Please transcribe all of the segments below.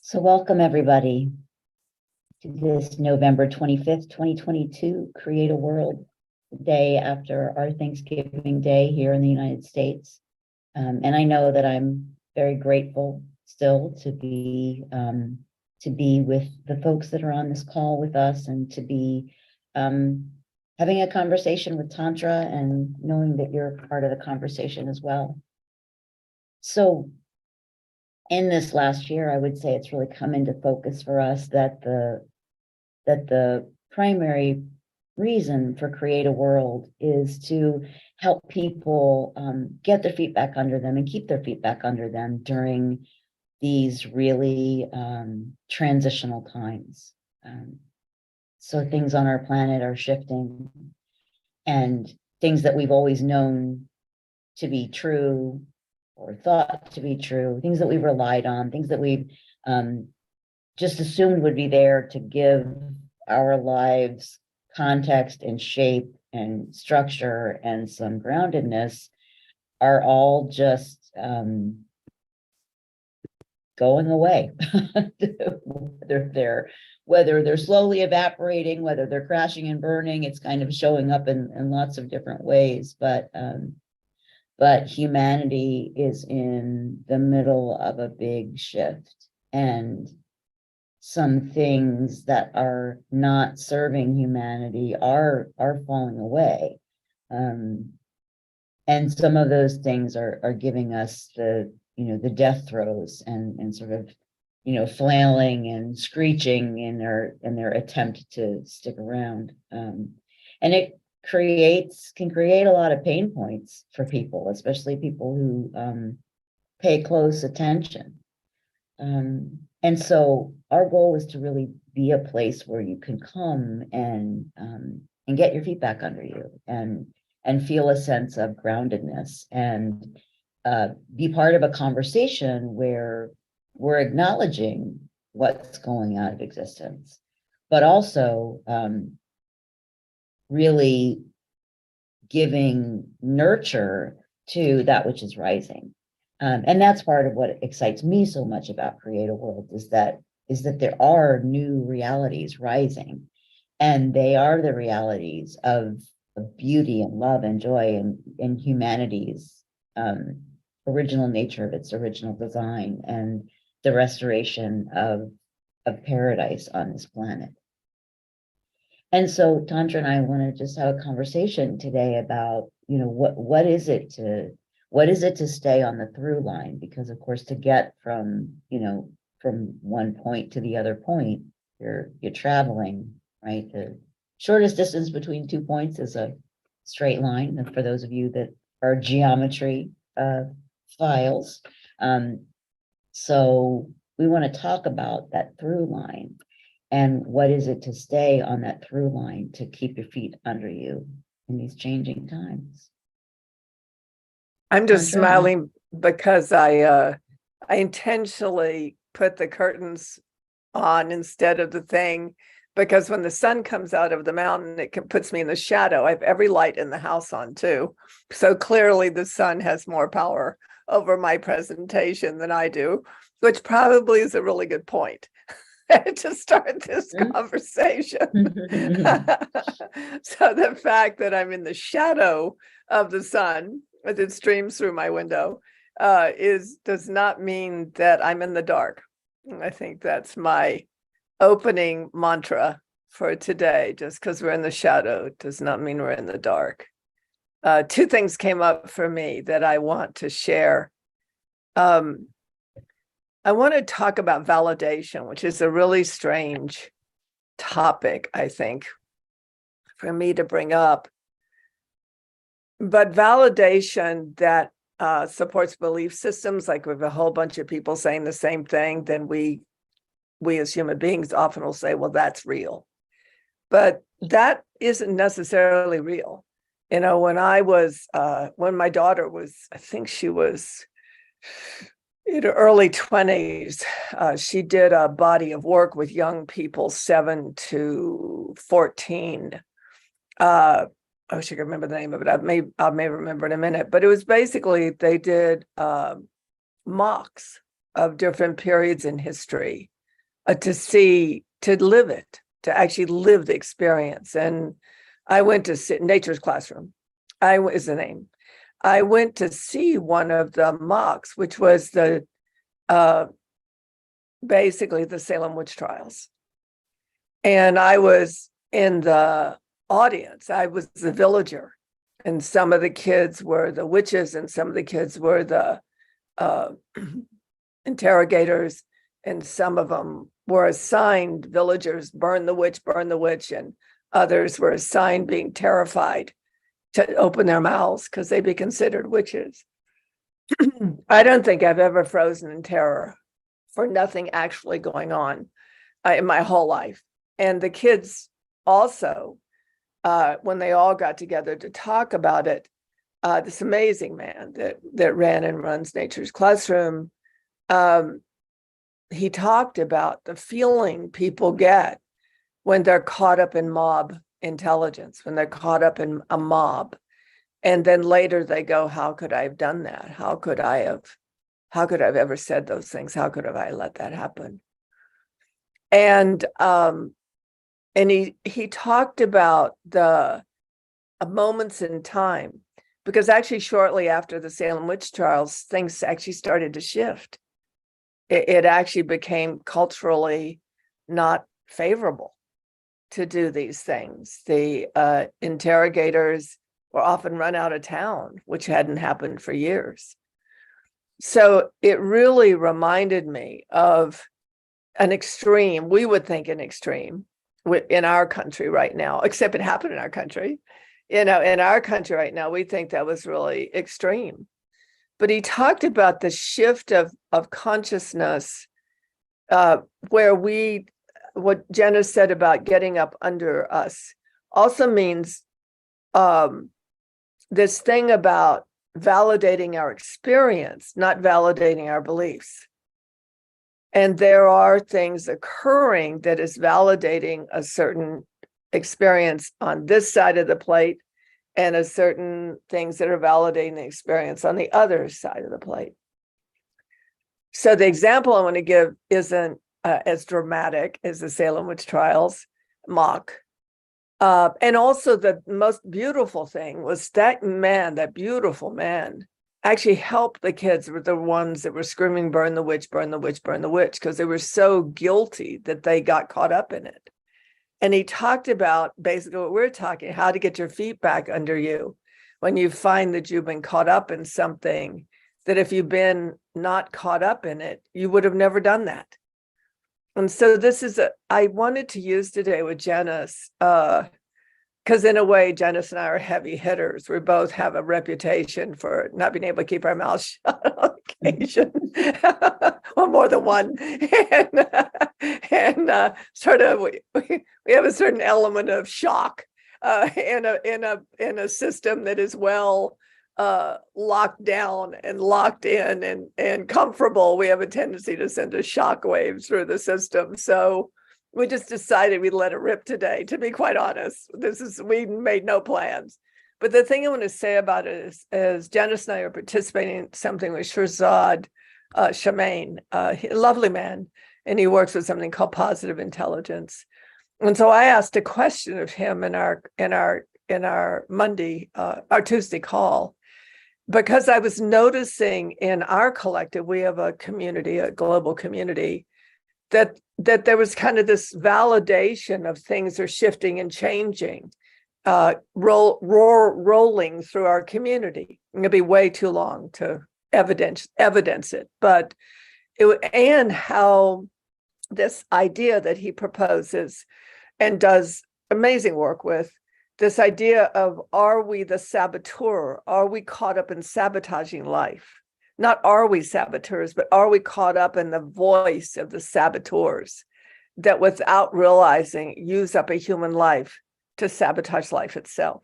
So welcome everybody to this November 25th, 2022 Create a World, the day after our Thanksgiving Day here in the United States. And I know that I'm very grateful still to be with the folks that are on this call with us, and to be having a conversation with Tantra, and knowing that you're a part of the conversation as well. So in this last year, I would say it's really come into focus for us that the primary reason for Create a World is to help people get their feet back under them and keep their feet back under them during these really transitional times. So things on our planet are shifting, and things that we've always known to be true or thought to be true, things that we've relied on, things that we've just assumed would be there to give our lives context and shape and structure and some groundedness, are all just going away. whether they're slowly evaporating, whether they're crashing and burning, it's kind of showing up in lots of different ways. But humanity is in the middle of a big shift, and some things that are not serving humanity are falling away. And some of those things are giving us the death throes, and sort of flailing and screeching in their attempt to stick around. And it can create a lot of pain points for people, especially people who pay close attention. And so our goal is to really be a place where you can come and get your feet back under you, and feel a sense of groundedness, and be part of a conversation where we're acknowledging what's going out of existence, but also really giving nurture to that which is rising. And that's part of what excites me so much about Create a World, is that there are new realities rising, and they are the realities of beauty and love and joy, and humanity's original nature of its original design, and the restoration of paradise on this planet. And so Tantra and I want to just have a conversation today about, what is it to stay on the through line? Because of course, to get from one point to the other point, you're traveling, right? The shortest distance between 2 points is a straight line. And for those of you that are geometry files, so we want to talk about that through line. And what is it to stay on that through line, to keep your feet under you in these changing times? I'm just smiling because I intentionally put the curtains on instead of the thing, because when the sun comes out of the mountain, it puts me in the shadow. I have every light in the house on too. So clearly the sun has more power over my presentation than I do, which probably is a really good point to start this conversation. So the fact that I'm in the shadow of the sun as it streams through my window does not mean that I'm in the dark. I think that's my opening mantra for today. Just because we're in the shadow does not mean we're in the dark. Two things came up for me that I want to share. I want to talk about validation, which is a really strange topic, I think, for me to bring up. But validation that supports belief systems, like with a whole bunch of people saying the same thing, then we as human beings often will say, well, that's real. But that isn't necessarily real. When my daughter was, I think she was in her early 20s, she did a body of work with young people 7 to 14. I wish I could remember the name of it. I may remember in a minute, but it was basically they did mocks of different periods in history. to live it, to actually live the experience. And I went to Nature's Classroom. Is the name. I went to see one of the mocks, which was the basically the Salem witch trials. And I was in the audience. I was the villager, and some of the kids were the witches, and some of the kids were the interrogators, and some of them were assigned villagers, burn the witch, and others were assigned being terrified to open their mouths because they'd be considered witches. I don't think I've ever frozen in terror for nothing actually going on in my whole life. And the kids also, when they all got together to talk about it, this amazing man that ran and runs Nature's Classroom, he talked about the feeling people get when they're caught up in mob intelligence, when they're caught up in a mob. And then later they go, how could I have done that? How could I have ever said those things? How could have I let that happen? And he talked about the moments in time, because actually shortly after the Salem witch trials, things actually started to shift. It actually became culturally not favorable to do these things. The interrogators were often run out of town, which hadn't happened for years. So it really reminded me of an extreme, we would think an extreme in our country right now, except it happened in our country. In our country right now, we think that was really extreme. But he talked about the shift of consciousness, where what Janice said about getting up under us also means this thing about validating our experience, not validating our beliefs. And there are things occurring that is validating a certain experience on this side of the plate, and a certain things that are validating the experience on the other side of the plate. So the example I want to give isn't as dramatic as the Salem witch trials mock. And also the most beautiful thing was that beautiful man, actually helped the kids with the ones that were screaming, burn the witch, burn the witch, burn the witch, because they were so guilty that they got caught up in it. And he talked about basically what we're talking, how to get your feet back under you when you find that you've been caught up in something, that if you've been not caught up in it, you would have never done that. And so I wanted to use today with Janice, because in a way, Janice and I are heavy hitters. We both have a reputation for not being able to keep our mouths shut on occasion, or more than one. And sort of we have a certain element of shock in a system that is well locked down and locked in and comfortable. We have a tendency to send a shock wave through the system. So we just decided we'd let it rip today, to be quite honest. We made no plans. But the thing I want to say about it is Janice and I are participating in something with Shirzad Shamain, a lovely man, and he works with something called positive intelligence. And so I asked a question of him in our Tuesday call, because I was noticing in our collective, we have a community, a global community, that there was kind of this validation of things are shifting and changing, rolling through our community. It'll be way too long to evidence it, but and how this idea that he proposes and does amazing work with, this idea of, are we the saboteur? Are we caught up in sabotaging life? Not are we saboteurs, but are we caught up in the voice of the saboteurs that without realizing use up a human life to sabotage life itself?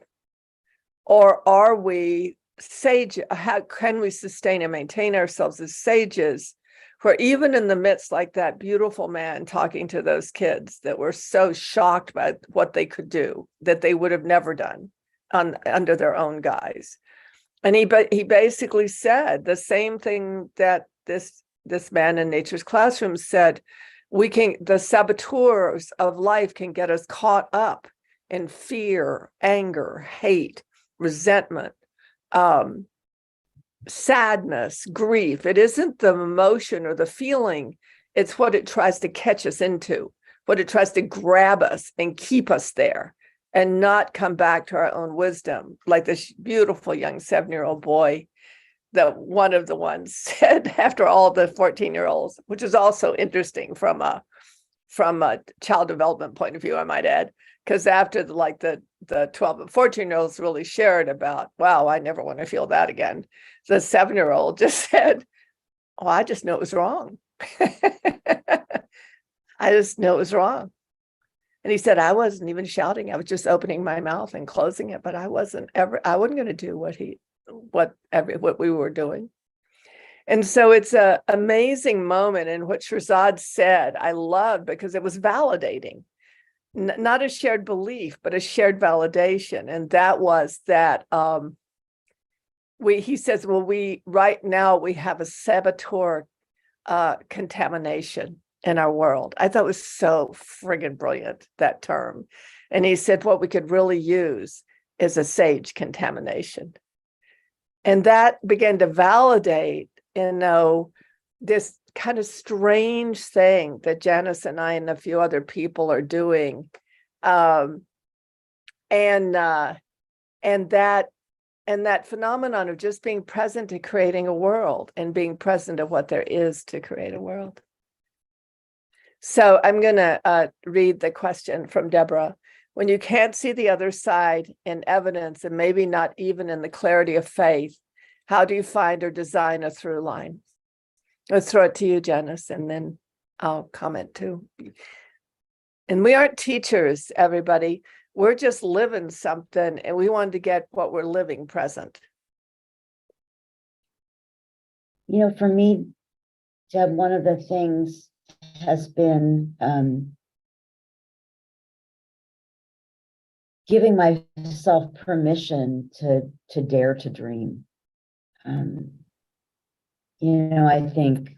Or are we sage? How can we sustain and maintain ourselves as sages, where even in the midst, like that beautiful man talking to those kids that were so shocked by what they could do, that they would have never done under their own guise. And he basically said the same thing that this man in Nature's Classroom said, the saboteurs of life can get us caught up in fear, anger, hate, resentment, sadness, grief. It isn't the emotion or the feeling, it's what it tries to catch us into, what it tries to grab us and keep us there and not come back to our own wisdom. Like this beautiful young 7-year-old boy that one of the ones said after all the 14-year-olds, which is also interesting from a child development point of view, I might add, because after the 12 and 14-year-olds really shared about, wow, I never want to feel that again. The 7-year-old just said, oh, I just know it was wrong. I just know it was wrong. And he said, I wasn't even shouting. I was just opening my mouth and closing it, but I wasn't going to do what we were doing. And so it's an amazing moment in which Shahzad said, I love, because it was validating, not a shared belief, but a shared validation. And that was that he says, well, right now we have a saboteur contamination in our world. I thought it was so friggin' brilliant, that term. And he said, what we could really use is a sage contamination. And that began to validate, this kind of strange thing that Janice and I and a few other people are doing. And that phenomenon of just being present to creating a world and being present of what there is to create a world. So I'm going to read the question from Deborah. When you can't see the other side in evidence, and maybe not even in the clarity of faith, how do you find or design a through line? Let's throw it to you, Janice, and then I'll comment too. And we aren't teachers, everybody. We're just living something, and we wanted to get what we're living present. For me, Deb, one of the things has been giving myself permission to dare to dream. I think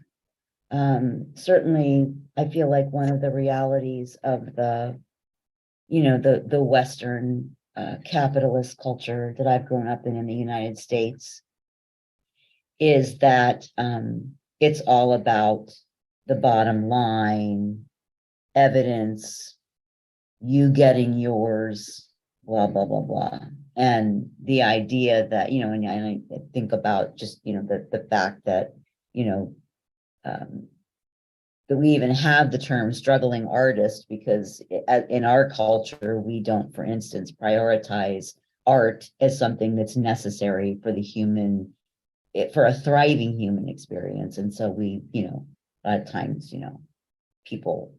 certainly I feel like one of the realities of the Western capitalist culture that I've grown up in the United States is that it's all about the bottom line, evidence, you getting yours, blah, blah, blah, blah. And the idea that, and I think about just, the fact that, that we even have the term struggling artist, because in our culture, we don't, for instance, prioritize art as something that's necessary for the human, for a thriving human experience. And so we, a lot of times, people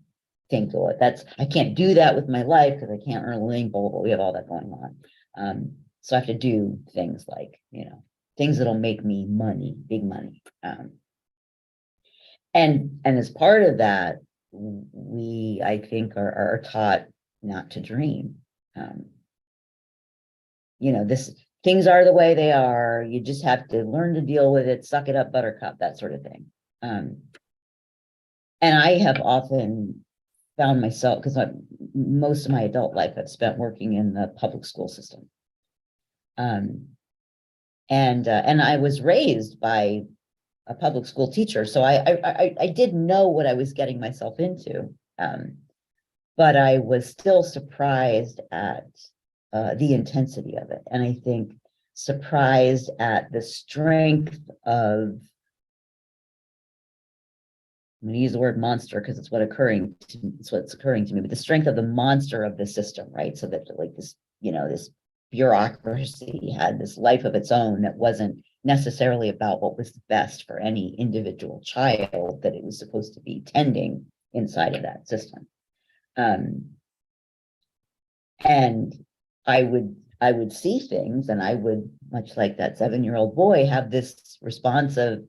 think, oh, I can't do that with my life because I can't earn a living, blah, blah, blah. We have all that going on. So I have to do things like, things that'll make me money, big money. And as part of that, we, I think, are taught not to dream. Things are the way they are. You just have to learn to deal with it, suck it up, buttercup, that sort of thing. And I have often found myself, because most of my adult life I've spent working in the public school system. And I was raised by a public school teacher, so I did know what I was getting myself into, but I was still surprised at the intensity of it, and I think surprised at the strength of, I'm going to use the word monster because it's what's occurring to me, but the strength of the monster of the system, right? So that like this, this bureaucracy had this life of its own that wasn't necessarily about what was best for any individual child that it was supposed to be tending inside of that system. And I would see things, and I would, much like that 7-year-old boy, have this response of,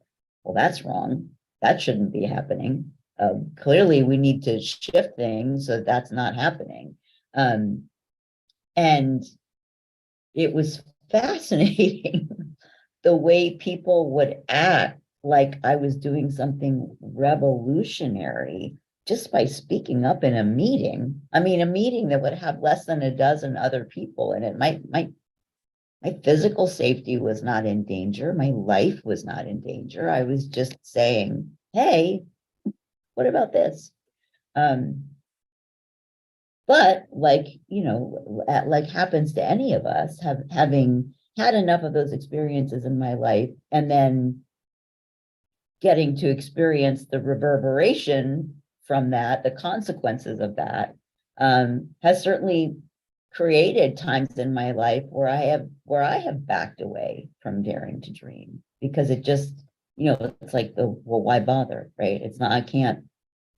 well, that's wrong. That shouldn't be happening. Clearly, we need to shift things so that's not happening. And it was fascinating the way people would act like I was doing something revolutionary just by speaking up in a meeting, I mean, a meeting that would have less than a dozen other people in it, my physical safety was not in danger. My life was not in danger. I was just saying, hey, what about this? But like, like happens to any of us, having had enough of those experiences in my life, and then getting to experience the reverberation from that, the consequences of that, has certainly created times in my life where I have backed away from daring to dream, because it just, it's like well, why bother, right? It's not, I can't.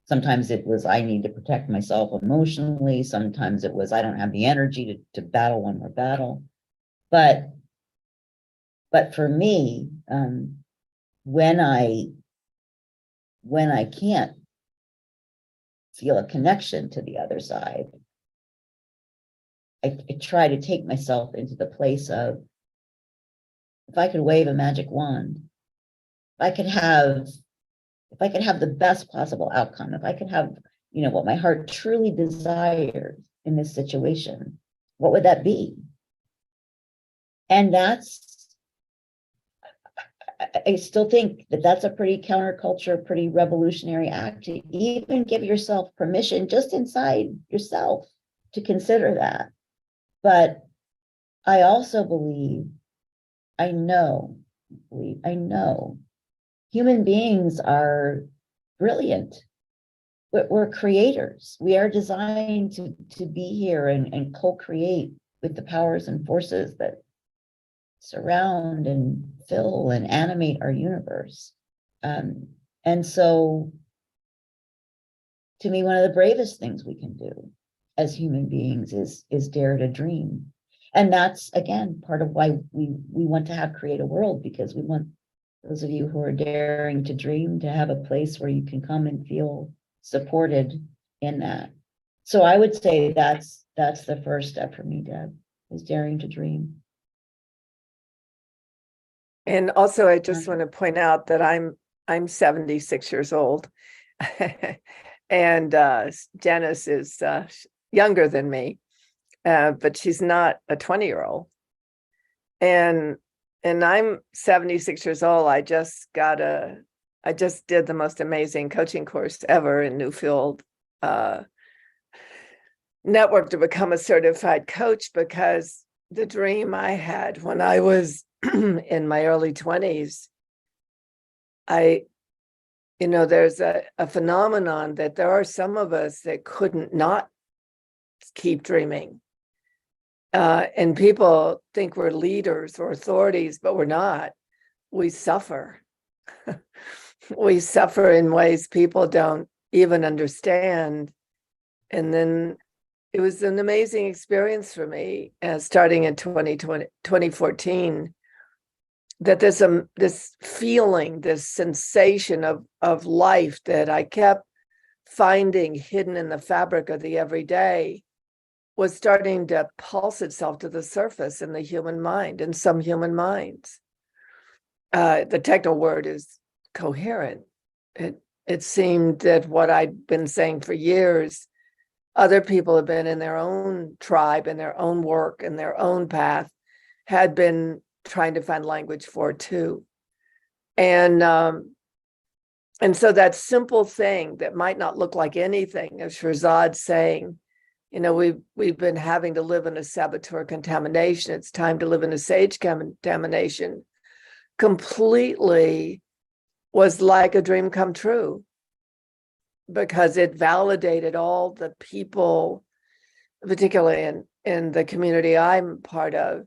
Sometimes it was, I need to protect myself emotionally. Sometimes it was, I don't have the energy to battle one more battle. But for me, when I can't feel a connection to the other side, I try to take myself into the place of, if I could wave a magic wand, if I could have the best possible outcome, if I could have, what my heart truly desires in this situation, what would that be? And I still think that that's a pretty counterculture, pretty revolutionary act, to even give yourself permission just inside yourself to consider that. But I also believe, I know human beings are brilliant. We're creators. We are designed to be here and co-create with the powers and forces that surround and fill and animate our universe. And so, to me, one of the bravest things we can do as human beings is dare to dream. And that's, again, part of why we want to have Create a World, because we want those of you who are daring to dream to have a place where you can come and feel supported in that. So I would say that's the first step for me, Deb, is daring to dream. And also, I just want to point out that I'm 76 years old, and Janice is younger than me, but she's not a 20-year-old. And I'm 76 years old. I just did the most amazing coaching course ever in Newfield Network to become a certified coach, because the dream I had when I was in my early 20s, there's a phenomenon that there are some of us that couldn't not keep dreaming. And people think we're leaders or authorities, but we're not. We suffer. We suffer in ways people don't even understand. And then it was an amazing experience for me, starting in 2014, that there's this feeling, this sensation of life that I kept finding hidden in the fabric of the everyday was starting to pulse itself to the surface in the human mind, in some human minds. The technical word is coherent. It seemed that what I'd been saying for years, other people have been in their own tribe, in their own work, in their own path, had been trying to find language for too. And so that simple thing that might not look like anything, as Shirzad's saying, we've been having to live in a saboteur contamination. It's time to live in a sage contamination. Completely was like a dream come true, because it validated all the people, particularly in the community I'm part of,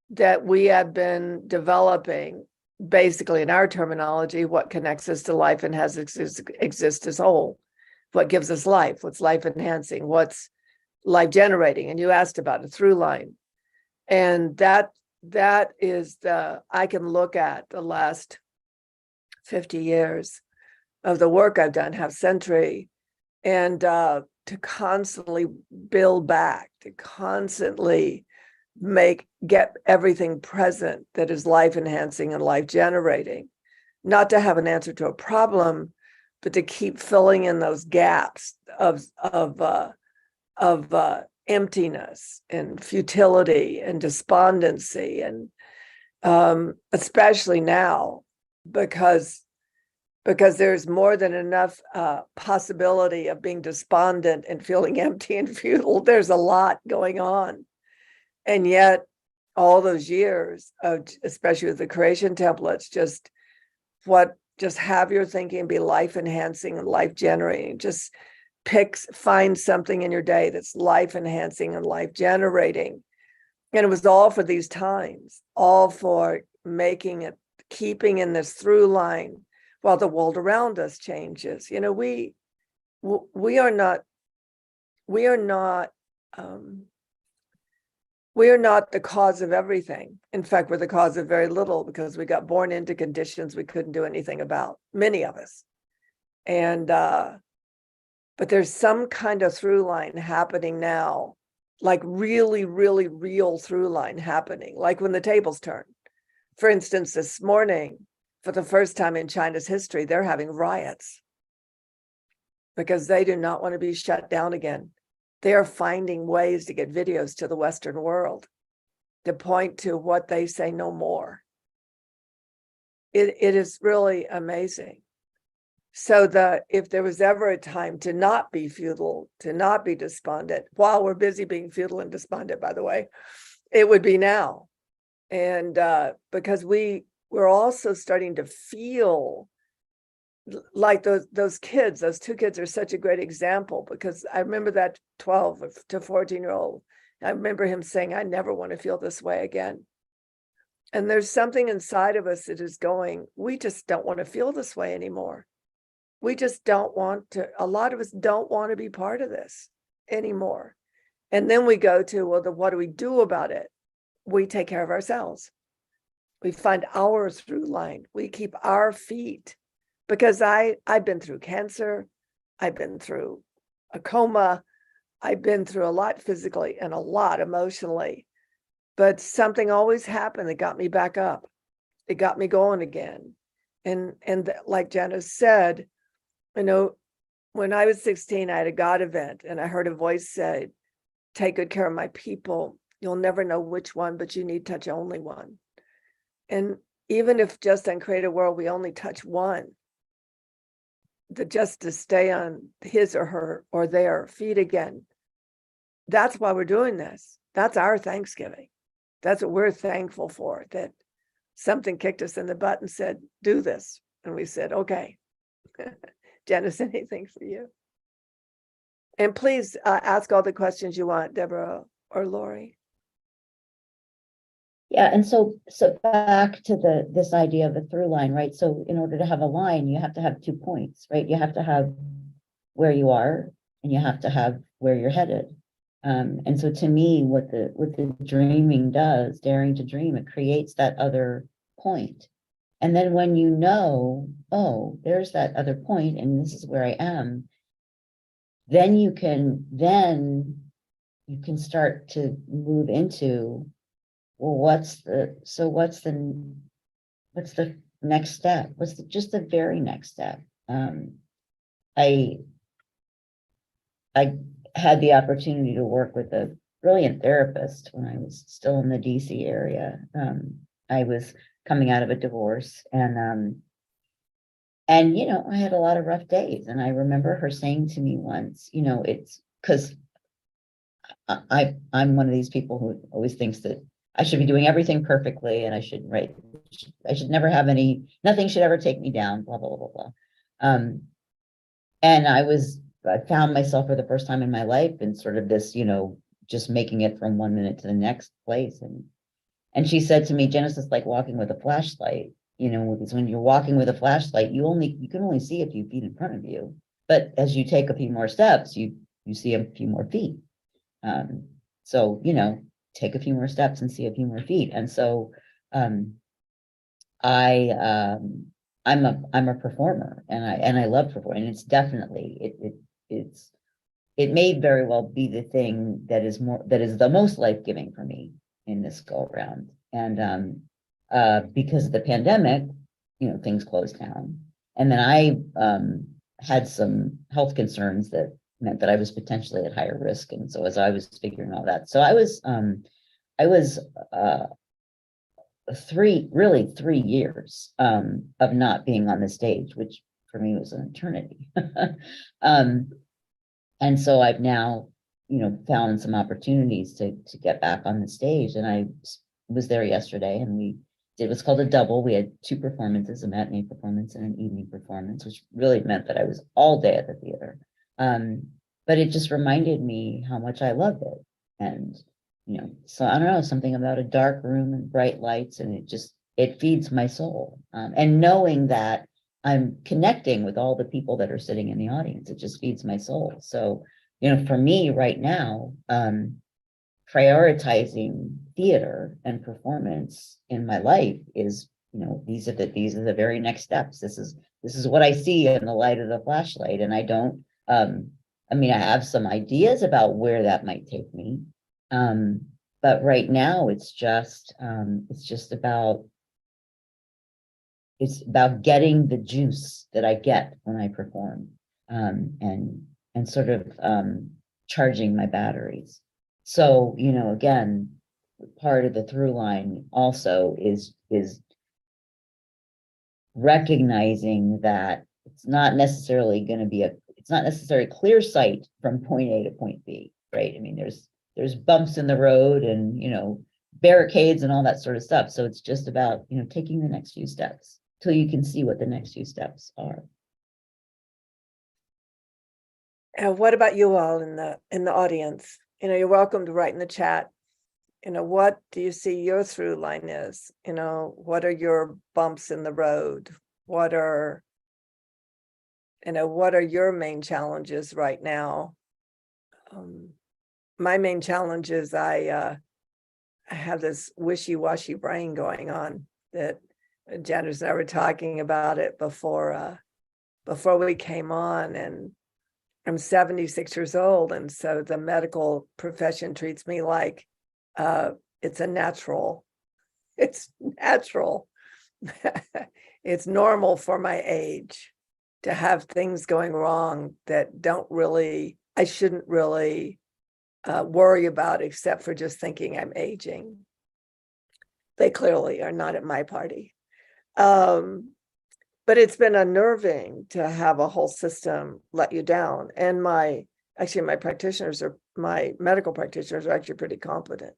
that we have been developing, basically in our terminology, what connects us to life and has exist as whole, what gives us life, what's life enhancing, what's life generating. And you asked about a through line. And that is I can look at the last 50 years of the work I've done, half century, and to constantly build back, to constantly get everything present that is life enhancing and life generating, not to have an answer to a problem, but to keep filling in those gaps of emptiness and futility and despondency, and especially now, because there's more than enough possibility of being despondent and feeling empty and futile. There's a lot going on. And yet all those years of, especially with the creation templates, just have your thinking be life enhancing and life generating. Just find something in your day that's life enhancing and life generating. And it was all for these times, all for making it, keeping in this through line while the world around us changes. You know, we are not the cause of everything. In fact, we're the cause of very little, because we got born into conditions we couldn't do anything about, many of us. And but there's some kind of through line happening now, like really, really real through line happening, like when the tables turn. For instance, this morning, for the first time in China's history, they're having riots because they do not want to be shut down again. They are finding ways to get videos to the Western world to point to what they say no more. It is really amazing. So that if there was ever a time to not be futile, to not be despondent, while we're busy being futile and despondent, by the way, it would be now. And because we're also starting to feel like those kids, those two kids are such a great example, because I remember that 12 to 14-year-old. I remember him saying, I never want to feel this way again. And there's something inside of us that is going, we just don't want to feel this way anymore. We just don't want to, a lot of us don't want to be part of this anymore. And then we go to, well, what do we do about it? We take care of ourselves. We find our through line. We keep our feet. Because I've been through cancer, I've been through a coma, I've been through a lot physically and a lot emotionally, but something always happened that got me back up. It got me going again. And like Janice said, you know, when I was 16, I had a God event and I heard a voice say, take good care of my people. You'll never know which one, but you need touch only one. And even if just on Create a World, we only touch one, just to stay on his or her or their feet again. That's why we're doing this. That's our Thanksgiving. That's what we're thankful for, that something kicked us in the butt and said, do this. And we said, okay. Janice, anything for you? And please ask all the questions you want, Deborah or Lori. Yeah, and so back to this idea of a through line, right? So in order to have a line, you have to have 2 points, right? You have to have where you are, and you have to have where you're headed. And so to me, what the dreaming does, daring to dream, it creates that other point. And then when you know, oh, there's that other point, and this is where I am, then you can start to move into, well, what's the next step? What's just the very next step? I had the opportunity to work with a brilliant therapist when I was still in the DC area. I was coming out of a divorce, and you know, I had a lot of rough days. And I remember her saying to me once, you know, it's because I'm one of these people who always thinks that I should be doing everything perfectly, and I should never have nothing should ever take me down, blah, blah, blah, blah. And I found myself for the first time in my life in sort of this, you know, just making it from one minute to the next place. And she said to me, Janice, it's like walking with a flashlight, you know, because when you're walking with a flashlight, you can only see a few feet in front of you. But as you take a few more steps, you see a few more feet. So, you know, take a few more steps and see a few more feet. And so I'm a performer, and I love performing. And it's definitely it may very well be the thing that is the most life-giving for me in this go around. And because of the pandemic, you know, things closed down. And then I had some health concerns that meant that I was potentially at higher risk. And so as I was figuring all that, so I was 3 years of not being on the stage, which for me was an eternity. And so I've now, found some opportunities to get back on the stage. And I was there yesterday, and we did what's called a double. We had 2 performances, a matinee performance and an evening performance, which really meant that I was all day at the theater. But it just reminded me how much I loved it. And, so I don't know, something about a dark room and bright lights, and it feeds my soul. And knowing that I'm connecting with all the people that are sitting in the audience, it just feeds my soul. So, for me right now, prioritizing theater and performance in my life is, these are the very next steps. This is what I see in the light of the flashlight. And I don't, I have some ideas about where that might take me. But right now it's just about getting the juice that I get when I perform, and sort of charging my batteries. So, again, part of the through line also is recognizing that it's not necessarily clear sight from point A to point B, right? There's bumps in the road and, barricades and all that sort of stuff. So it's just about, taking the next few steps till you can see what the next few steps are. And what about you all in the audience? You're welcome to write in the chat. What do you see your through line is? What are your bumps in the road? What are your main challenges right now? My main challenge is I have this wishy-washy brain going on that Janice and I were talking about it before we came on, and I'm 76 years old, and so the medical profession treats me like it's natural. It's normal for my age to have things going wrong that I shouldn't really worry about, except for just thinking I'm aging. They clearly are not at my party. But it's been unnerving to have a whole system let you down. And my medical practitioners are actually pretty competent.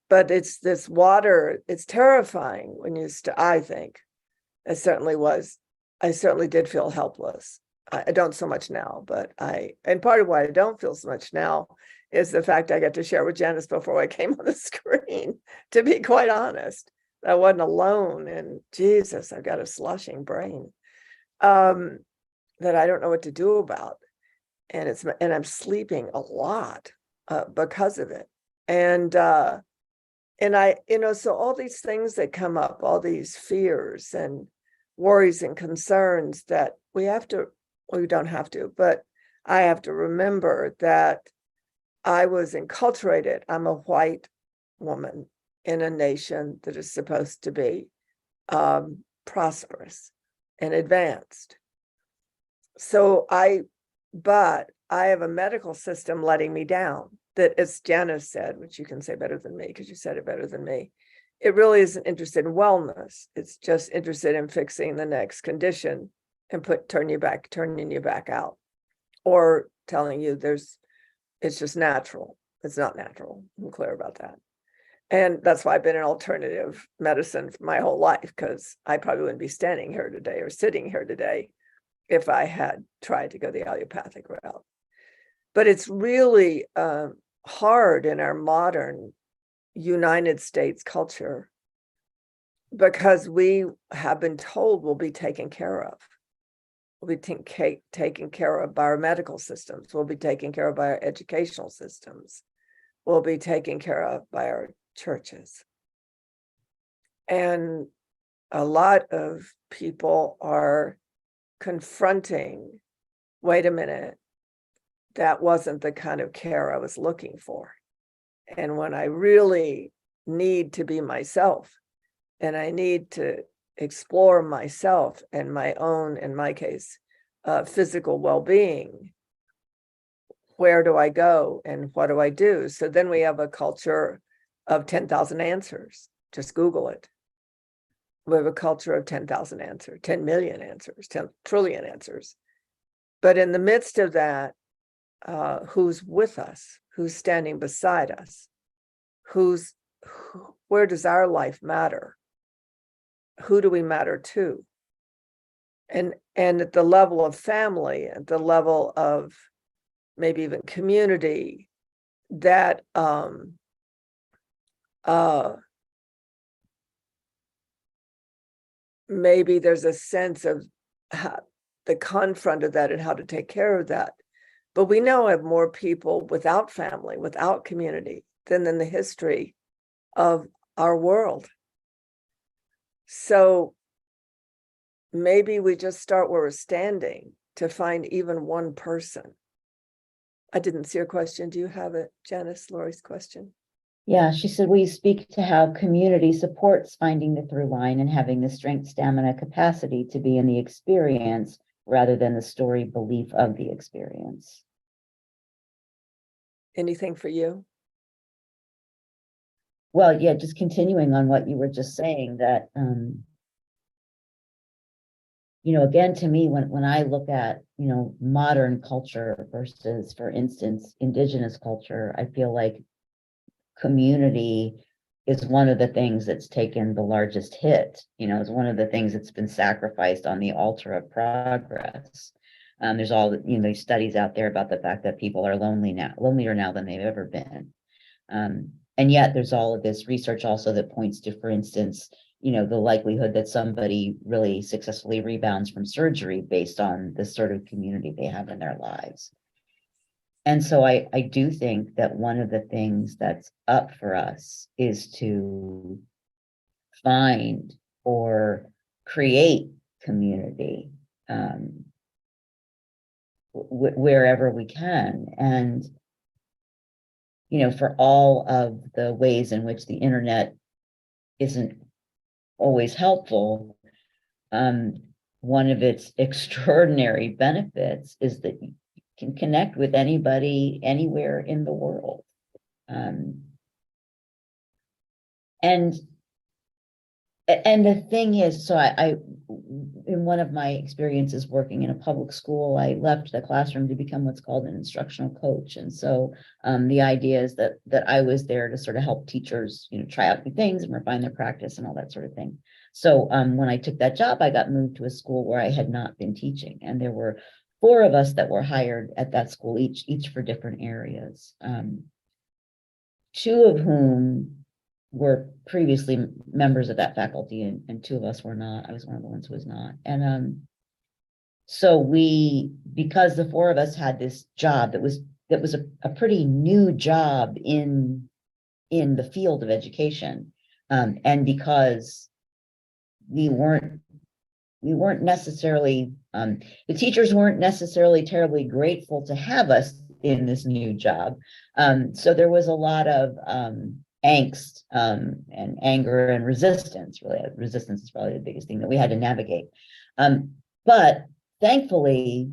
But it's this water, it's terrifying when I think, it certainly was. I certainly did feel helpless. I don't so much now, and part of why I don't feel so much now is the fact I got to share with Janice before I came on the screen, to be quite honest. I wasn't alone, and Jesus, I've got a sloshing brain that I don't know what to do about, and I'm sleeping a lot because of it, and I, so all these things that come up, all these fears and worries and concerns that we don't have to, but I have to remember that I was enculturated. I'm a white woman in a nation that is supposed to be prosperous and advanced. But I have a medical system letting me down that, as Janice said, which you can say better than me because you said it better than me, it really isn't interested in wellness. It's just interested in fixing the next condition and turning you back out, or telling you it's just natural. It's not natural. I'm clear about that. And that's why I've been in alternative medicine my whole life, because I probably wouldn't be standing here today or sitting here today if I had tried to go the allopathic route. But it's really hard in our modern United States culture, because we have been told we'll be taken care of. We'll be taken care of by our medical systems. We'll be taken care of by our educational systems. We'll be taken care of by our churches. And a lot of people are confronting, wait a minute, that wasn't the kind of care I was looking for. And when I really need to be myself, and I need to explore myself and my own, in my case, physical well-being, where do I go and what do I do? So then we have a culture of 10,000 answers. Just Google it. We have a culture of 10,000 answers, 10 million answers, 10 trillion answers. But in the midst of that, who's with us? Who's standing beside us? Where does our life matter? Who do we matter to? And at the level of family, at the level of maybe even community, that maybe there's a sense of the confront of that and how to take care of that. But we now have more people without family, without community than in the history of our world. So maybe we just start where we're standing to find even one person. I didn't see your question. Do you have it, Janice, Lori's question? Yeah, she said, will you speak to how community supports finding the through line and having the strength, stamina, capacity to be in the experience rather than the story belief of the experience? Anything for you? Well, yeah, just continuing on what you were just saying, that again, to me, when I look at modern culture versus, for instance, indigenous culture, I feel like community is one of the things that's taken the largest hit. Is one of the things that's been sacrificed on the altar of progress. There's all these studies out there about the fact that people are lonelier now than they've ever been. And yet there's all of this research also that points to, for instance, the likelihood that somebody really successfully rebounds from surgery based on the sort of community they have in their lives. And so I do think that one of the things that's up for us is to find or create community wherever we can. And for all of the ways in which the internet isn't always helpful, one of its extraordinary benefits is that you can connect with anybody anywhere in the world. And the thing is, so I in one of my experiences working in a public school, I left the classroom to become what's called an instructional coach. And so the idea is that I was there to sort of help teachers, try out new things and refine their practice and all that sort of thing. So when I took that job, I got moved to a school where I had not been teaching, and there were 4 of us that were hired at that school, each for different areas. 2 of whom were previously members of that faculty, and 2 of us were not. I was one of the ones who was not. And so because the 4 of us had this job that was a pretty new job in the field of education, and because we weren't necessarily, the teachers weren't necessarily terribly grateful to have us in this new job. So there was a lot of angst and anger and resistance. Really, resistance is probably the biggest thing that we had to navigate. But thankfully,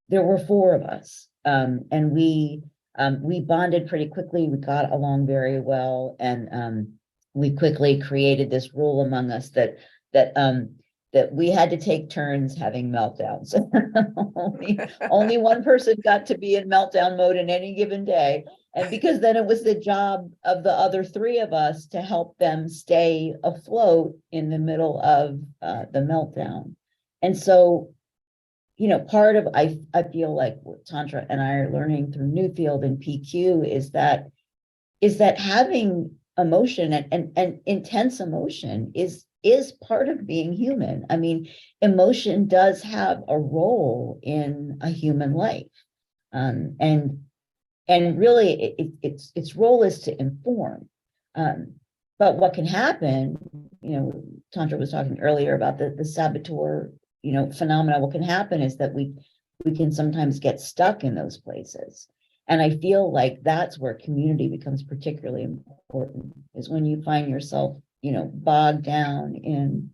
there were 4 of us, and we bonded pretty quickly. We got along very well, and we quickly created this rule among us that we had to take turns having meltdowns. only one person got to be in meltdown mode in any given day. And because then it was the job of the other 3 of us to help them stay afloat in the middle of the meltdown. And so, part of, I feel like what Tantra and I are learning through Newfield and PQ is that having emotion and intense emotion is part of being human. I mean, emotion does have a role in a human life. And really its role is to inform. But what can happen, Tantra was talking earlier about the saboteur, phenomena. What can happen is that we can sometimes get stuck in those places. And I feel like that's where community becomes particularly important, is when you find yourself, bogged down in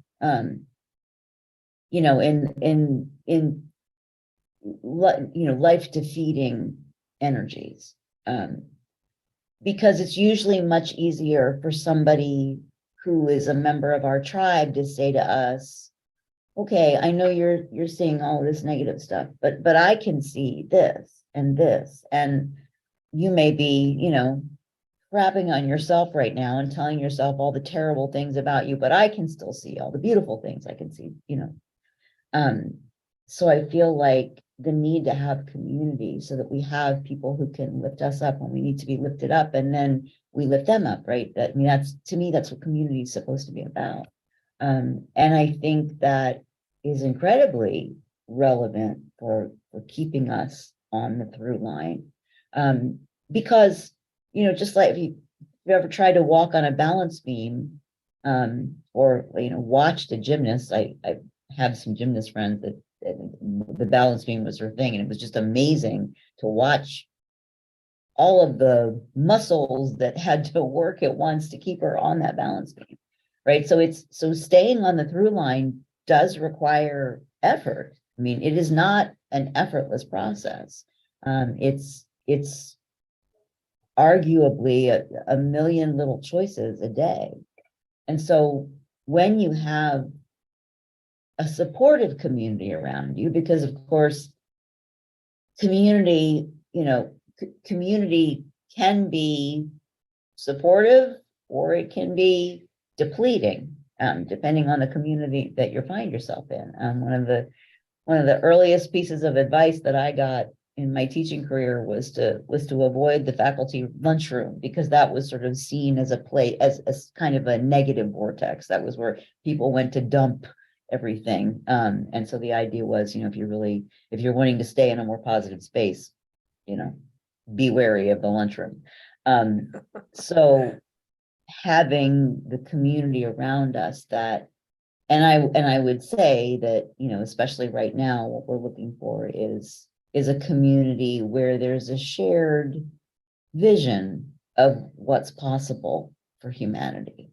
life defeating energies. Because it's usually much easier for somebody who is a member of our tribe to say to us, okay, I know you're seeing all this negative stuff, but I can see this, and you may be, crapping on yourself right now and telling yourself all the terrible things about you, but I can still see all the beautiful things. I can see. So I feel like the need to have community so that we have people who can lift us up when we need to be lifted up, and then we lift them up, right? I mean, to me, that's what community is supposed to be about. And I think that is incredibly relevant for keeping us on the through line. Because, just like if you ever tried to walk on a balance beam, or, watched a gymnast, I have some gymnast friends that the balance beam was her thing, and it was just amazing to watch all of the muscles that had to work at once to keep her on that balance beam, right? So staying on the through line does require effort. I mean, it is not an effortless process. It's arguably a million little choices a day. And so when you have a supportive community around you, because of course, community can be supportive or it can be depleting, depending on the community that you find yourself in. One of the earliest pieces of advice that I got in my teaching career was to avoid the faculty lunchroom, because that was sort of seen as as kind of a negative vortex. That was where people went to dump everything. And so the idea was, if you're wanting to stay in a more positive space, be wary of the lunchroom. So having the community around us and I would say that, especially right now, what we're looking for is a community where there's a shared vision of what's possible for humanity.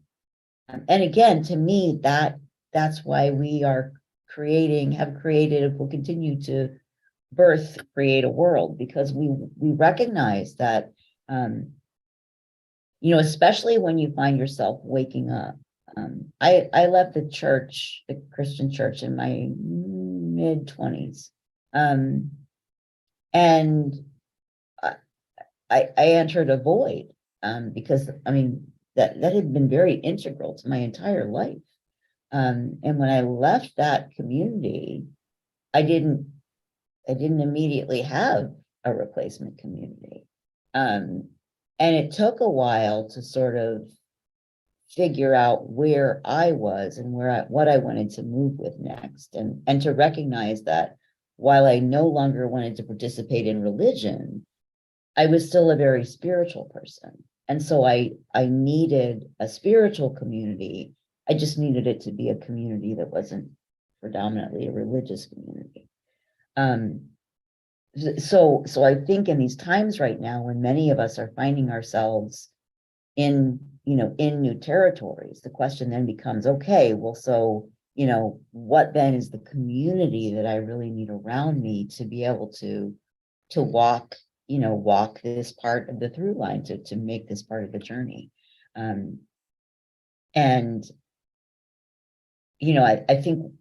And again, to me, that's why we have created, will continue to create a world, because we recognize that, especially when you find yourself waking up. I left the Christian church in my mid-20s. And I entered a void, because I mean, that had been very integral to my entire life. And when I left that community, I didn't immediately have a replacement community. And it took a while to sort of figure out where I was and what I wanted to move with next, and to recognize that while I no longer wanted to participate in religion, I was still a very spiritual person. And so I needed a spiritual community. I just needed it to be a community that wasn't predominantly a religious community. So I think in these times right now, when many of us are finding ourselves in new territories, the question then becomes, okay, well, so, what then is the community that I really need around me to be able to walk this part of the through line, to make this part of the journey. And, I think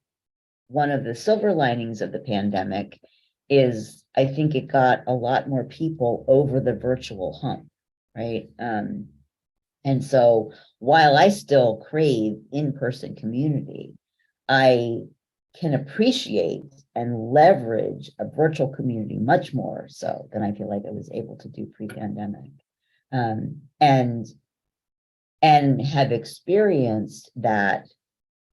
one of the silver linings of the pandemic is, I think it got a lot more people over the virtual hump, right? And so while I still crave in-person community, I can appreciate and leverage a virtual community much more so than I feel like I was able to do pre-pandemic. And have experienced that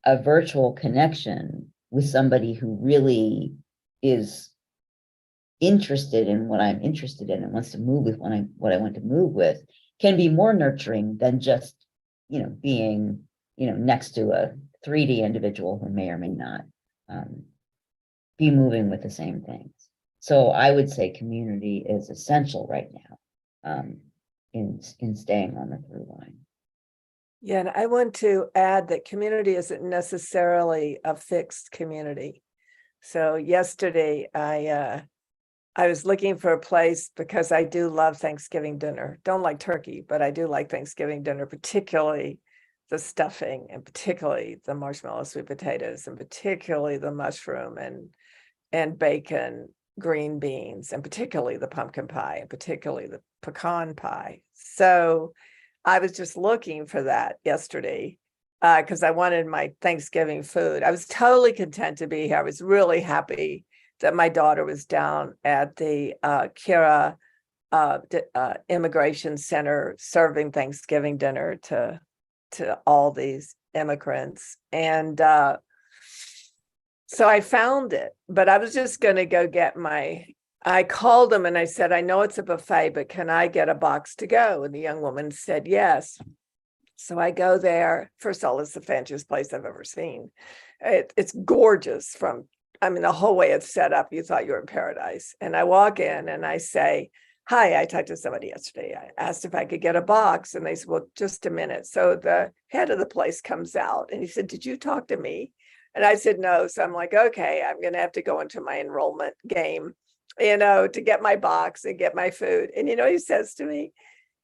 a virtual connection with somebody who really is interested in what I'm interested in and wants to move with what I want to move with can be more nurturing than just, being, next to a 3D individual who may or may not be moving with the same things. So I would say community is essential right now, in staying on the through line. Yeah, and I want to add that community isn't necessarily a fixed community. So yesterday I was looking for a place because I do love Thanksgiving dinner. Don't like turkey, but I do like Thanksgiving dinner, particularly the stuffing and particularly the marshmallow sweet potatoes and particularly the mushroom and bacon, green beans, and particularly the pumpkin pie and particularly the pecan pie. So I was just looking for that yesterday because I wanted my Thanksgiving food. I was totally content to be here. I was really happy that my daughter was down at the Kira Immigration Center serving Thanksgiving dinner to all these immigrants. And so I found it, but I was just going to go get I called them and I said, I know it's a buffet, but can I get a box to go? And the young woman said, yes. So I go there. First of all, it's the fanciest place I've ever seen. It's gorgeous the whole way it's set up, you thought you were in paradise. And I walk in and I say, hi, I talked to somebody yesterday. I asked if I could get a box. And they said, well, just a minute. So the head of the place comes out and he said, did you talk to me? And I said, no. So I'm like, okay, I'm going to have to go into my enrollment game, to get my box and get my food. And he says to me,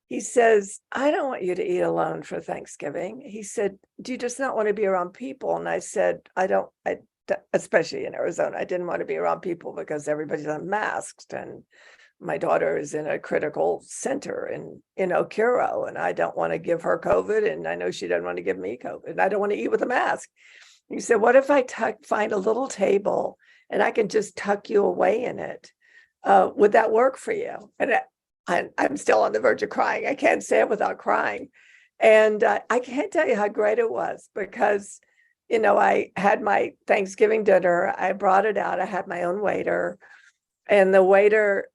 he says, I don't want you to eat alone for Thanksgiving. He said, do you just not want to be around people? And I said, especially in Arizona, I didn't want to be around people because everybody's unmasked. And my daughter is in a critical center in Okiro, and I don't want to give her COVID. And I know she doesn't want to give me COVID. And I don't want to eat with a mask. He said, what if I find a little table and I can just tuck you away in it? Would that work for you? And I'm still on the verge of crying. I can't say it without crying. And I can't tell you how great it was because, I had my Thanksgiving dinner. I brought it out. I had my own waiter. And the waiter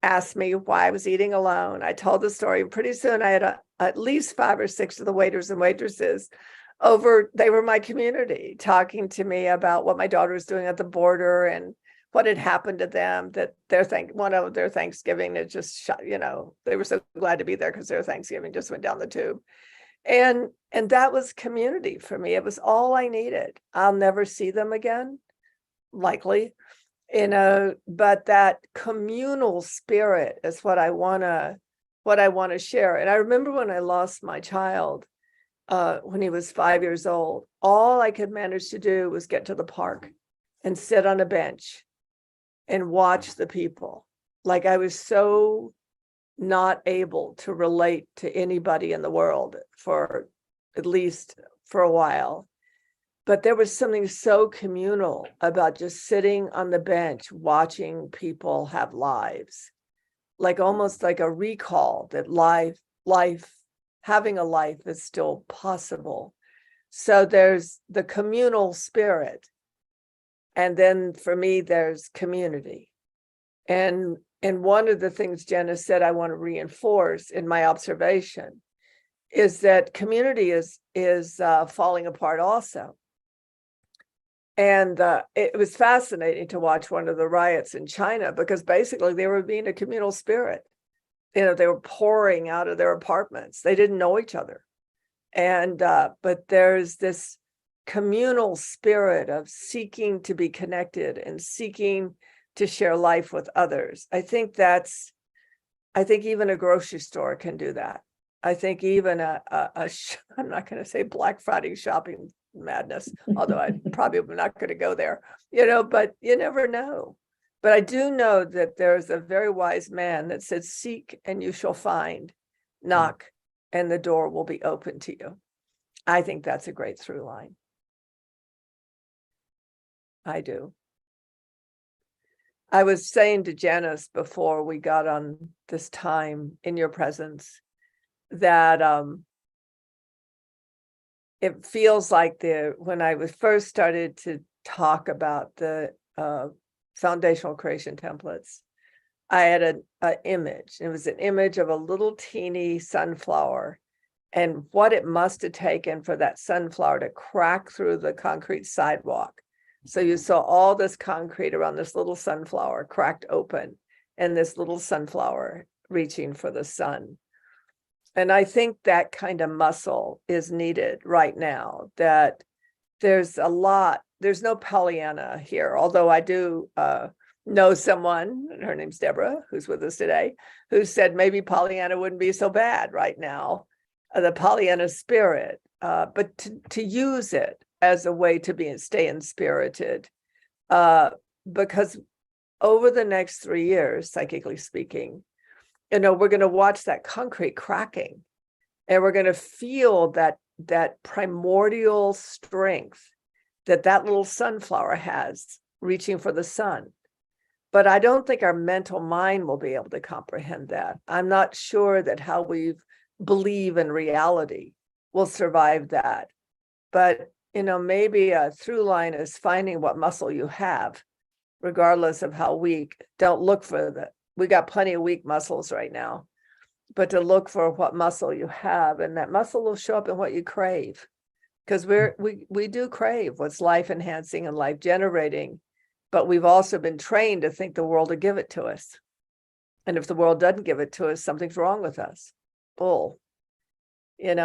asked me why I was eating alone. I told the story. Pretty soon I had at least 5 or 6 of the waiters and waitresses they were my community, talking to me about what my daughter was doing at the border and what had happened to them, that one of their Thanksgiving had just shot, they were so glad to be there because their Thanksgiving just went down the tube. And that was community for me. It was all I needed. I'll never see them again, likely, but that communal spirit is what I want to share. And I remember when I lost my child, when he was 5 years old, all I could manage to do was get to the park and sit on a bench and watch the people. Like I was so not able to relate to anybody in the world for at least for a while. But there was something so communal about just sitting on the bench, watching people have lives, like almost like a recall that having a life is still possible. So there's the communal spirit. And then for me, there's community. And one of the things Janice said I want to reinforce in my observation is that community is falling apart also. And it was fascinating to watch one of the riots in China because basically they were being a communal spirit. They were pouring out of their apartments. They didn't know each other. And but there's this communal spirit of seeking to be connected and seeking to share life with others. I think even a grocery store can do that. I think even I'm not going to say Black Friday shopping madness, although I probably am not going to go there, but you never know. But I do know that there's a very wise man that said, seek and you shall find, knock and the door will be open to you. I think that's a great through line. I do. I was saying to Janice before we got on this time in your presence that it feels like when I was first started to talk about the foundational creation templates, I had an image. It was an image of a little teeny sunflower and what it must have taken for that sunflower to crack through the concrete sidewalk. So you saw all this concrete around this little sunflower cracked open and this little sunflower reaching for the sun. And I think that kind of muscle is needed right now, that there's a lot there's no Pollyanna here, although I do know someone, and her name's Deborah, who's with us today, who said maybe Pollyanna wouldn't be so bad right now, the Pollyanna spirit, but to use it as a way to stay inspirited, because over the next 3 years, psychically speaking, we're going to watch that concrete cracking, and we're going to feel that primordial strength that little sunflower has reaching for the sun. But I don't think our mental mind will be able to comprehend that. I'm not sure that how we believe in reality will survive that. But, maybe a through line is finding what muscle you have, regardless of how weak. Don't look for that. We got plenty of weak muscles right now, but to look for what muscle you have, and that muscle will show up in what you crave. Because we do crave what's life enhancing and life generating, but we've also been trained to think the world will give it to us. And if the world doesn't give it to us, something's wrong with us. Bull. It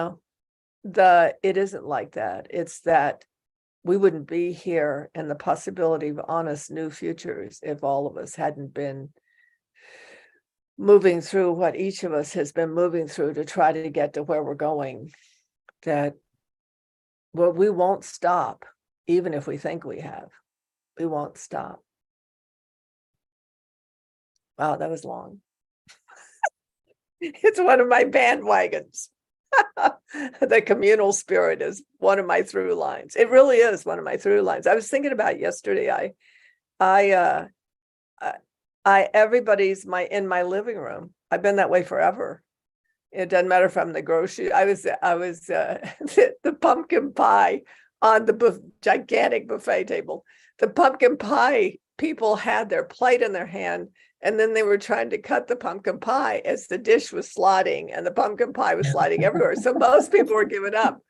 isn't like that. It's that we wouldn't be here, and the possibility of honest new futures if all of us hadn't been moving through what each of us has been moving through to try to get to where we're going. That, well, we won't stop, even if we think we have. We won't stop. Wow, that was long. It's one of my bandwagons. The communal spirit is one of my through lines. It really is one of my through lines. I was thinking about yesterday. Everybody's in my living room. I've been that way forever. It doesn't matter if I'm in the grocery. I was the pumpkin pie on the gigantic buffet table. The pumpkin pie people had their plate in their hand, and then they were trying to cut the pumpkin pie as the dish was sliding, and the pumpkin pie was sliding everywhere. So most people were giving up.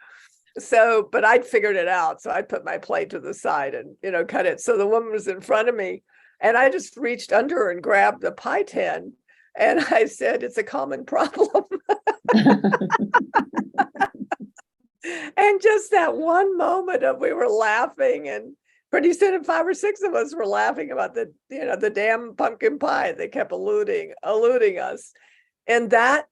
So, but I'd figured it out. So I'd put my plate to the side and, cut it. So the woman was in front of me, and I just reached under her and grabbed the pie tin. And I said, it's a common problem. And just that one moment of we were laughing, and pretty soon 5 or 6 of us were laughing about the damn pumpkin pie that kept eluding us. And that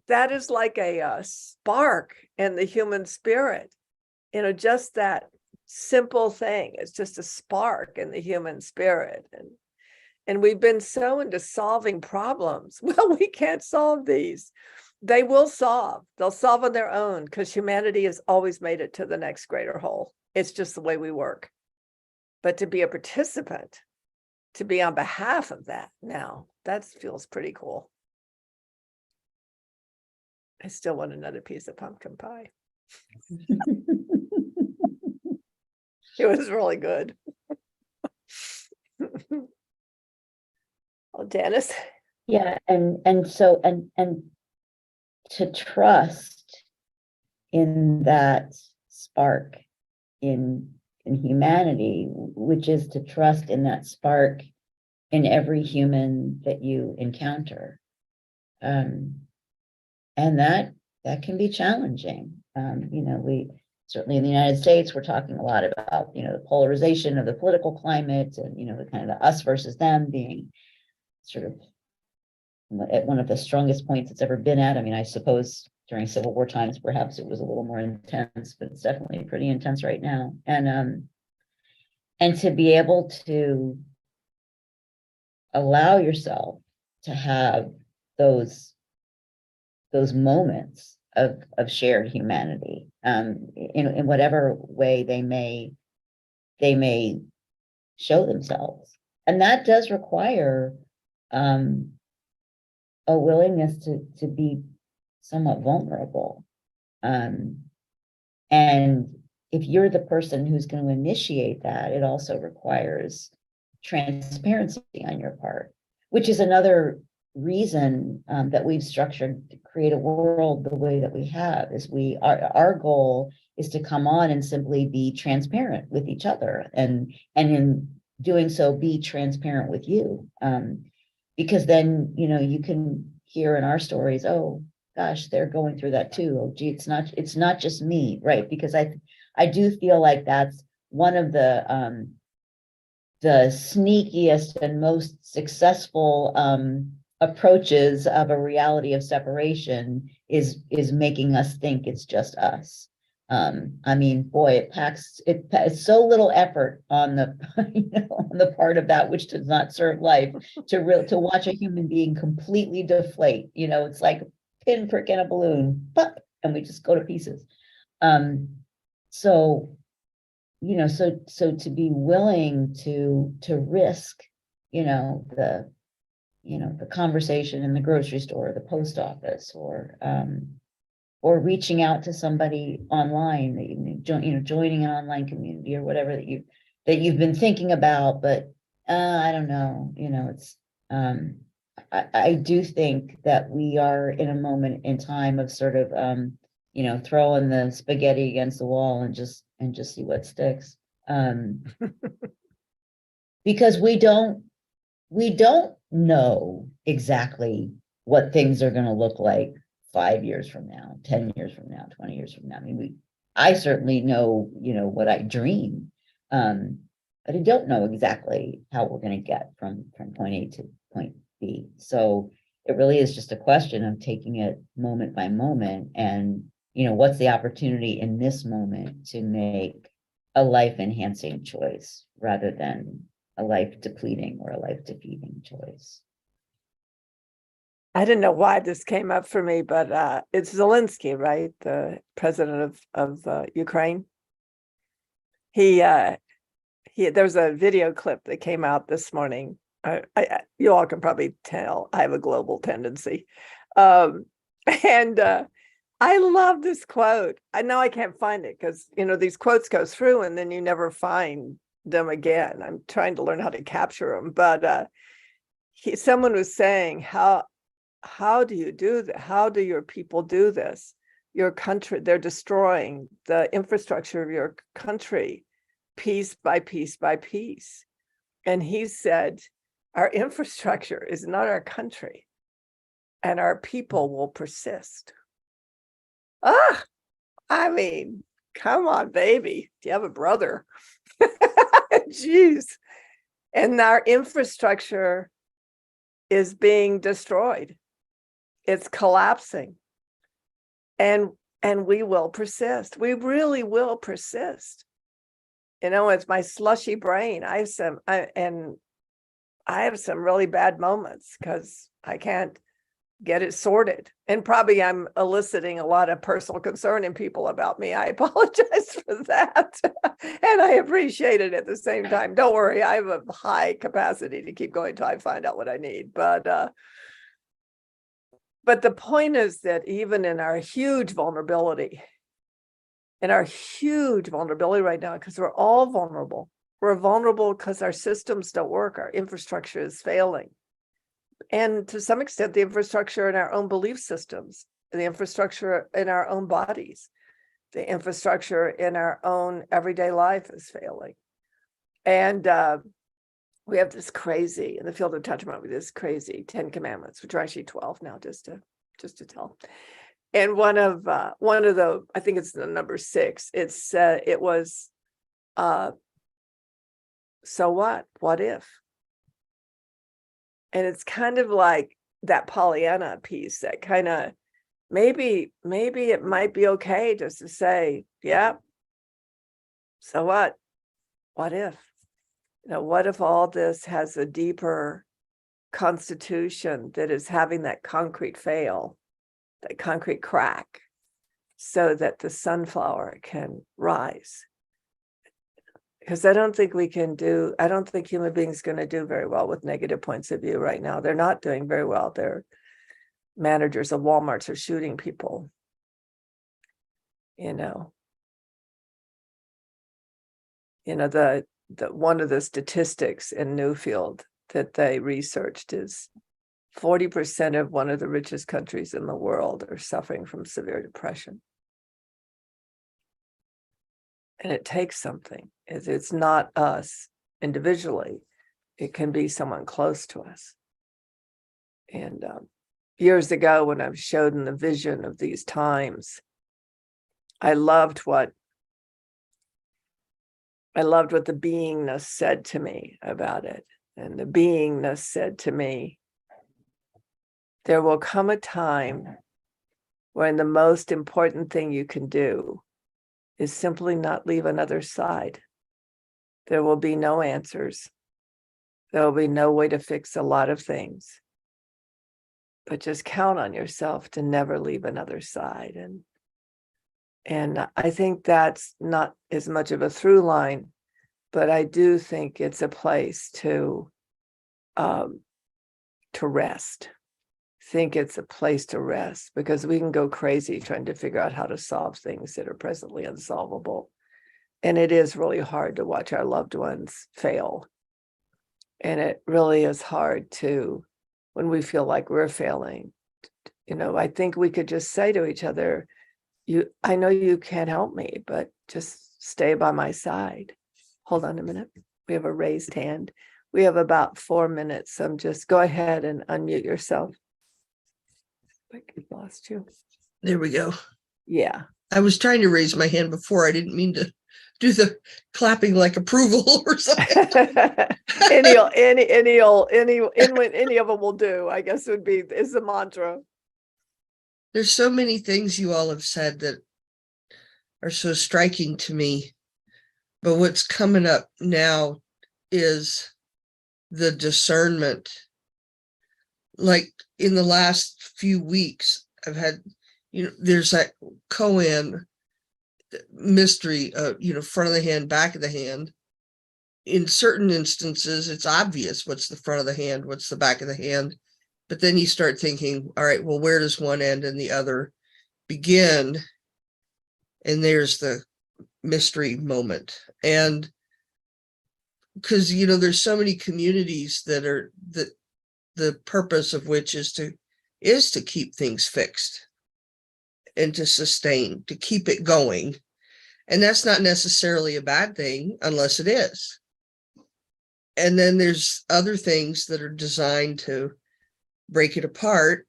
is like a spark in the human spirit, just that simple thing. It's just a spark in the human spirit. And we've been so into solving problems. Well, we can't solve these. They will solve. They'll solve on their own, because humanity has always made it to the next greater whole. It's just the way we work. But to be a participant, to be on behalf of that now, that feels pretty cool. I still want another piece of pumpkin pie. It was really good. Oh, Janice. Yeah, and so to trust in that spark in humanity, which is to trust in that spark in every human that you encounter. And that can be challenging. We certainly in the United States, we're talking a lot about, the polarization of the political climate, and, the kind of the us versus them being sort of at one of the strongest points it's ever been at. I mean, I suppose during Civil War times, perhaps it was a little more intense, but it's definitely pretty intense right now. And to be able to allow yourself to have those moments of shared humanity, in whatever way they may show themselves. And that does require a willingness to be somewhat vulnerable. And if you're the person who's going to initiate that, it also requires transparency on your part, which is another reason that we've structured to create a world the way that we have. Is our goal is to come on and simply be transparent with each other, and in doing so, be transparent with you, because then you can hear in our stories, oh gosh, they're going through that too. Oh gee, it's not just me, right? Because I do feel like that's one of the sneakiest and most successful approaches of a reality of separation is making us think it's just us. I mean, boy, it's so little effort on the on the part of that which does not serve life to watch a human being completely deflate. It's like pinprick in a balloon, pop, and we just go to pieces. So to be willing to risk, the conversation in the grocery store, or the post office, or reaching out to somebody online, that joining an online community or whatever that you've been thinking about, but I don't know, it's I do think that we are in a moment in time of sort of throwing the spaghetti against the wall and just see what sticks. Because we don't know exactly what things are going to look like 5 years from now, 10 years from now, 20 years from now. I mean, I certainly know, what I dream. But I don't know exactly how we're going to get from point A to point B. So it really is just a question of taking it moment by moment, and what's the opportunity in this moment to make a life enhancing choice rather than a life depleting or a life defeating choice. I didn't know why this came up for me, but it's Zelensky, right? The president of Ukraine. There's a video clip that came out this morning. You all can probably tell I have a global tendency. And I love this quote. I know I can't find it because, these quotes go through and then you never find them again. I'm trying to learn how to capture them. But someone was saying, how do you do that? How do your people do this? Your country, they're destroying the infrastructure of your country piece by piece by piece. And he said, our infrastructure is not our country, and our people will persist. I mean, come on, baby. Do you have a brother? Jeez. And our infrastructure is being destroyed. It's collapsing. And we will persist. We really will persist. It's my slushy brain. I have some really bad moments because I can't get it sorted. And probably I'm eliciting a lot of personal concern in people about me. I apologize for that. And I appreciate it at the same time. Don't worry, I have a high capacity to keep going till I find out what I need. But the point is that even in our huge vulnerability right now, because we're all vulnerable. We're vulnerable because our systems don't work. Our infrastructure is failing. And to some extent, the infrastructure in our own belief systems, the infrastructure in our own bodies, the infrastructure in our own everyday life is failing. And we have this crazy, in the field of Tantra, we have this crazy 10 commandments, which are actually 12 now, just to tell. And one of the, I think it's the number 6, it was, so what if? And it's kind of like that Pollyanna piece, that kind of, maybe it might be okay just to say, yeah, so what if? What if all this has a deeper constitution that is having that concrete fail, that concrete crack, so that the sunflower can rise? Because I don't think human beings are going to do very well with negative points of view right now. They're not doing very well. Their managers of Walmarts are shooting people. The one of the statistics in Newfield that they researched is 40% of one of the richest countries in the world are suffering from severe depression. And it takes something. It's not us individually. It can be someone close to us. And years ago, when I was showed in the vision of these times, I loved what I loved what the beingness said to me about it. And the beingness said to me, there will come a time when the most important thing you can do is simply not leave another side. There will be no answers. There will be no way to fix a lot of things. But just count on yourself to never leave another side. And I think that's not as much of a through line, but I do think it's a place to rest. Think it's a place to rest, because we can go crazy trying to figure out how to solve things that are presently unsolvable. And it is really hard to watch our loved ones fail. And it really is hard to, when we feel like we're failing, I think we could just say to each other, I know you can't help me, but just stay by my side. Hold on a minute. We have a raised hand. We have about 4 minutes. So just go ahead and unmute yourself. I think we lost you. There we go. Yeah. I was trying to raise my hand before. I didn't mean to do the clapping like approval or something. any of them will do, I guess is the mantra. There's so many things you all have said that are so striking to me. But what's coming up now is the discernment. Like in the last few weeks, I've had, there's that koan mystery, front of the hand, back of the hand. In certain instances, it's obvious what's the front of the hand, what's the back of the hand. But then you start thinking, all right, well, where does one end and the other begin? And there's the mystery moment. And because, there's so many communities that the purpose of which is to keep things fixed and to sustain, to keep it going. And that's not necessarily a bad thing unless it is. And then there's other things that are designed to break it apart.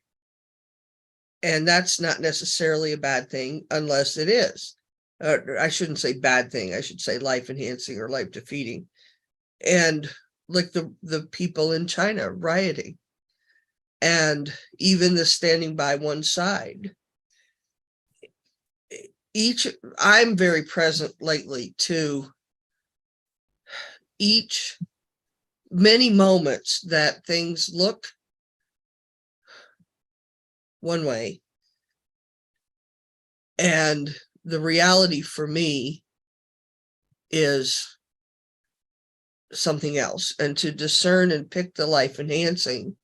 And that's not necessarily a bad thing unless it is. I shouldn't say bad thing. I should say life enhancing or life defeating. And like the people in China rioting, and even the standing by one side. I'm very present lately to many moments that things look one way, and the reality for me is something else. And to discern and pick the life enhancing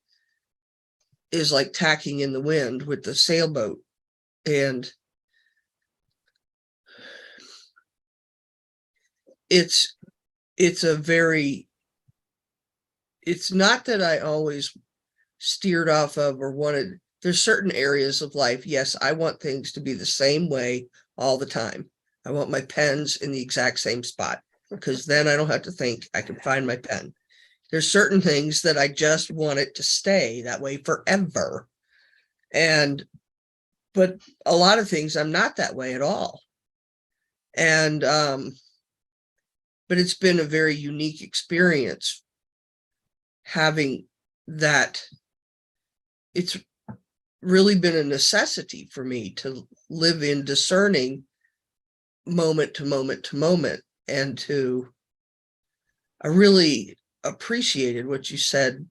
is like tacking in the wind with the sailboat. And it's not that I always steered off of or wanted. There's certain areas of life, yes, I want things to be the same way all the time. I want my pens in the exact same spot, because then I don't have to think, I can find my pen. There's certain things that I just want it to stay that way forever. But a lot of things I'm not that way at all. And but it's been a very unique experience having that. It's really been a necessity for me to live in discerning moment to moment to moment. And I really appreciated what you said,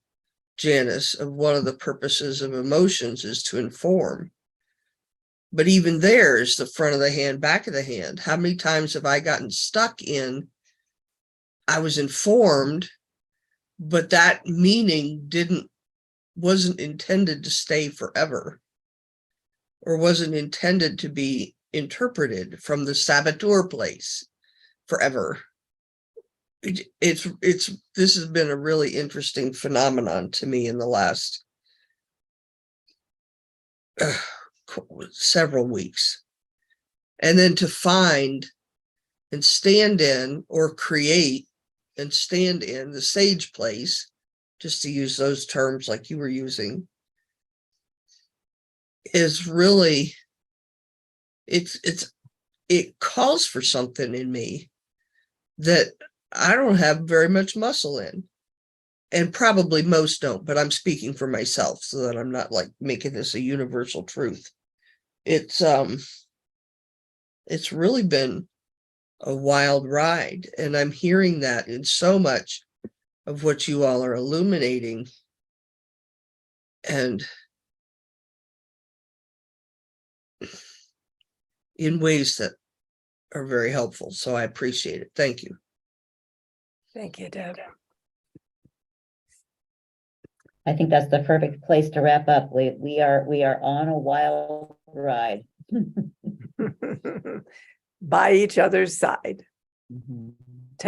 Janice, of one of the purposes of emotions is to inform. But even there's the front of the hand, back of the hand. How many times have I gotten stuck in, I was informed, but that meaning wasn't intended to stay forever, or wasn't intended to be interpreted from the saboteur place forever. This has been a really interesting phenomenon to me in the last several weeks. And then to find and stand in, or create and stand in the sage place, just to use those terms like you were using, is really, it calls for something in me that I don't have very much muscle in. And probably most don't, but I'm speaking for myself so that I'm not like making this a universal truth. It's really been a wild ride, and I'm hearing that in so much of what you all are illuminating, and in ways that are very helpful. So I appreciate it. Thank you. Thank you, Deb. I think that's the perfect place to wrap up. We are on a wild ride. By each other's side. Mhm.